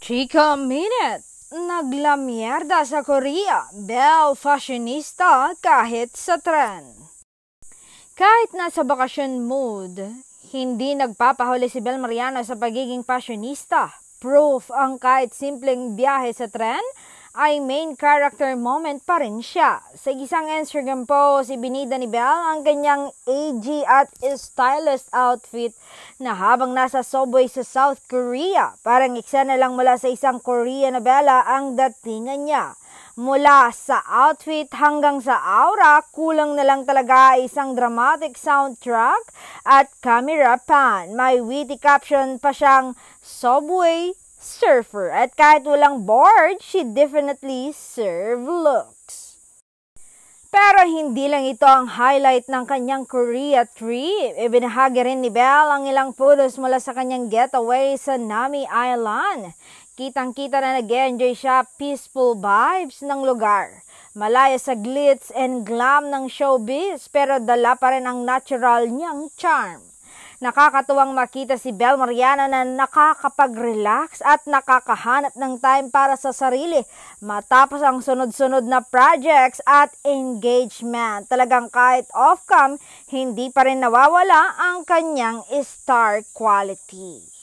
Chika Minute, naglamyerda sa Korea, Belle fashionista kahit sa tren. Kahit nasa bakasyon mood, hindi nagpapahuli si Belle Mariano sa pagiging fashionista. Proof ang kahit simpleng biyahe sa tren ay main character moment pa rin siya. Sa isang Instagram post, ibinida ni Belle ang kanyang AG at stylish outfit na habang nasa subway sa South Korea. Parang eksena lang mula sa isang Korean novela ang datingan niya. Mula sa outfit hanggang sa aura, kulang na lang talaga isang dramatic soundtrack at camera pan. May witty caption pa siyang subway surfer. At kahit walang board, she definitely serve looks. Pero hindi lang ito ang highlight ng kanyang Korea trip. Ibinahagi rin ni Belle ang ilang photos mula sa kanyang getaway sa Nami Island. Kitang-kita na nag-enjoy siya peaceful vibes ng lugar. Malaya sa glitz and glam ng showbiz pero dala pa rin ang natural niyang charm. Nakakatuwang makita si Belle Mariano na nakakapag-relax at nakakahanap ng time para sa sarili matapos ang sunod-sunod na projects at engagement. Talagang kahit off-cam, hindi pa rin nawawala ang kanyang star quality.